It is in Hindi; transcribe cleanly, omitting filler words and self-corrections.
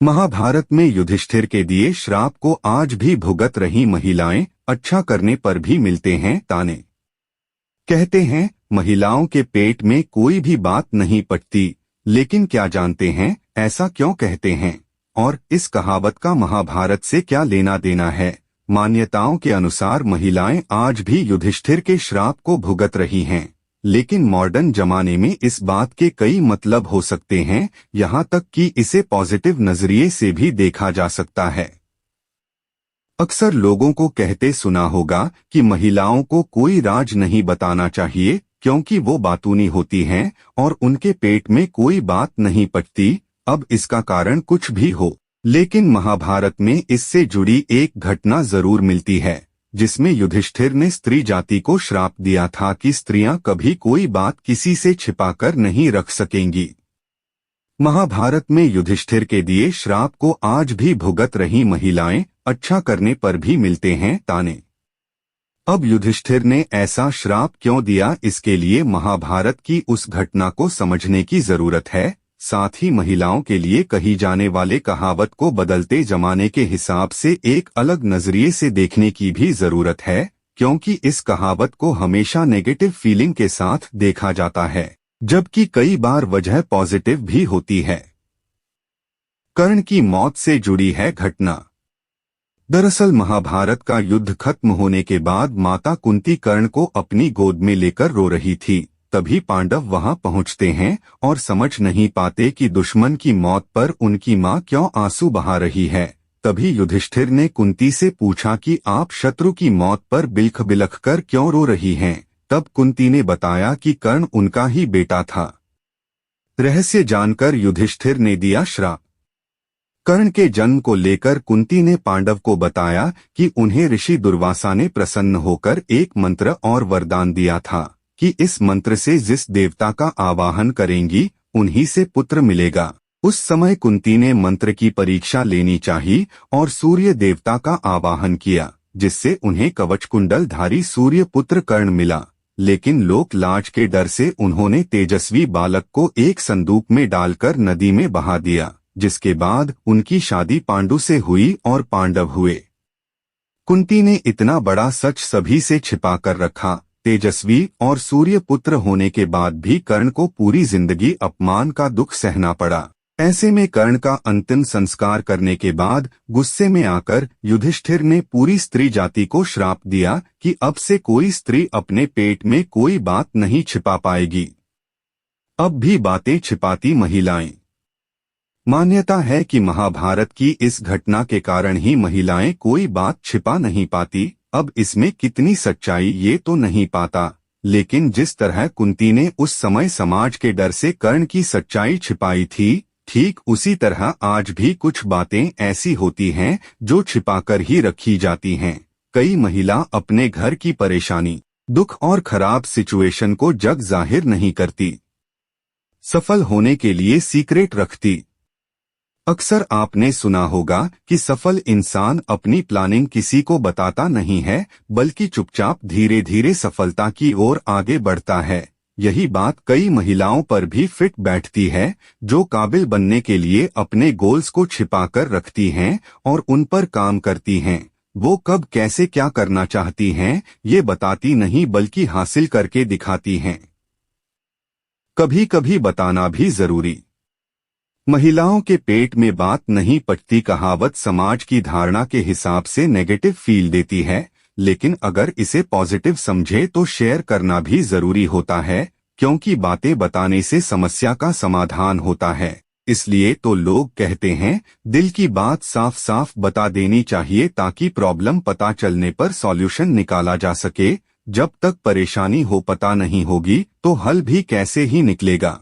महाभारत में युधिष्ठिर के दिए श्राप को आज भी भुगत रही महिलाएं अच्छा करने पर भी मिलते हैं ताने। कहते हैं महिलाओं के पेट में कोई भी बात नहीं पटती, लेकिन क्या जानते हैं ऐसा क्यों कहते हैं और इस कहावत का महाभारत से क्या लेना देना है। मान्यताओं के अनुसार महिलाएं आज भी युधिष्ठिर के श्राप को भुगत रही हैं, लेकिन मॉडर्न जमाने में इस बात के कई मतलब हो सकते हैं, यहाँ तक कि इसे पॉजिटिव नजरिए से भी देखा जा सकता है। अक्सर लोगों को कहते सुना होगा कि महिलाओं को कोई राज नहीं बताना चाहिए क्योंकि वो बातूनी होती हैं और उनके पेट में कोई बात नहीं पचती। अब इसका कारण कुछ भी हो, लेकिन महाभारत में इससे जुड़ी एक घटना जरूर मिलती है जिसमें युधिष्ठिर ने स्त्री जाति को श्राप दिया था कि स्त्रियां कभी कोई बात किसी से छिपाकर नहीं रख सकेंगी। महाभारत में युधिष्ठिर के दिए श्राप को आज भी भुगत रही महिलाएं अच्छा करने पर भी मिलते हैं ताने। अब युधिष्ठिर ने ऐसा श्राप क्यों दिया, इसके लिए महाभारत की उस घटना को समझने की जरूरत है। साथ ही महिलाओं के लिए कही जाने वाले कहावत को बदलते जमाने के हिसाब से एक अलग नजरिए से देखने की भी जरूरत है, क्योंकि इस कहावत को हमेशा नेगेटिव फीलिंग के साथ देखा जाता है, जबकि कई बार वजह पॉजिटिव भी होती है। कर्ण की मौत से जुड़ी है घटना। दरअसल महाभारत का युद्ध खत्म होने के बाद माता कुंती कर्ण को अपनी गोद में लेकर रो रही थी। तभी पांडव वहां पहुंचते हैं और समझ नहीं पाते कि दुश्मन की मौत पर उनकी मां क्यों आंसू बहा रही है। तभी युधिष्ठिर ने कुंती से पूछा कि आप शत्रु की मौत पर बिलख बिलख कर क्यों रो रही हैं। तब कुंती ने बताया कि कर्ण उनका ही बेटा था। रहस्य जानकर युधिष्ठिर ने दिया श्राप। कर्ण के जन्म को लेकर कुंती ने पांडव को बताया कि उन्हें ऋषि दुर्वासा ने प्रसन्न होकर एक मंत्र और वरदान दिया था कि इस मंत्र से जिस देवता का आवाहन करेंगी उन्हीं से पुत्र मिलेगा। उस समय कुंती ने मंत्र की परीक्षा लेनी चाहिए और सूर्य देवता का आवाहन किया, जिससे उन्हें कवच कुंडलधारी सूर्य पुत्र कर्ण मिला। लेकिन लोक लाज के डर से उन्होंने तेजस्वी बालक को एक संदूक में डालकर नदी में बहा दिया, जिसके बाद उनकी शादी पांडु से हुई और पांडव हुए। कुंती ने इतना बड़ा सच सभी से छिपा कर रखा। तेजस्वी और सूर्य पुत्र होने के बाद भी कर्ण को पूरी जिंदगी अपमान का दुख सहना पड़ा। ऐसे में कर्ण का अंतिम संस्कार करने के बाद गुस्से में आकर युधिष्ठिर ने पूरी स्त्री जाति को श्राप दिया कि अब से कोई स्त्री अपने पेट में कोई बात नहीं छिपा पाएगी। अब भी बातें छिपाती महिलाएं। मान्यता है कि महाभारत की इस घटना के कारण ही महिलाएं कोई बात छिपा नहीं पाती। अब इसमें कितनी सच्चाई ये तो नहीं पाता, लेकिन जिस तरह कुंती ने उस समय समाज के डर से कर्ण की सच्चाई छिपाई थी, ठीक उसी तरह आज भी कुछ बातें ऐसी होती हैं जो छिपाकर ही रखी जाती हैं। कई महिला अपने घर की परेशानी, दुख और खराब सिचुएशन को जग जाहिर नहीं करती, सफल होने के लिए सीक्रेट रखती। अक्सर आपने सुना होगा कि सफल इंसान अपनी प्लानिंग किसी को बताता नहीं है, बल्कि चुपचाप धीरे धीरे सफलता की ओर आगे बढ़ता है। यही बात कई महिलाओं पर भी फिट बैठती है, जो काबिल बनने के लिए अपने गोल्स को छिपाकर रखती हैं और उन पर काम करती हैं। वो कब कैसे क्या करना चाहती हैं ये बताती नहीं, बल्कि हासिल करके दिखाती हैं। कभी कभी बताना भी जरूरी। महिलाओं के पेट में बात नहीं पचती कहावत समाज की धारणा के हिसाब से नेगेटिव फील देती है, लेकिन अगर इसे पॉजिटिव समझे तो शेयर करना भी जरूरी होता है, क्योंकि बातें बताने से समस्या का समाधान होता है। इसलिए तो लोग कहते हैं दिल की बात साफ साफ बता देनी चाहिए, ताकि प्रॉब्लम पता चलने पर सॉल्यूशन निकाला जा सके। जब तक परेशानी हो पता नहीं होगी तो हल भी कैसे ही निकलेगा।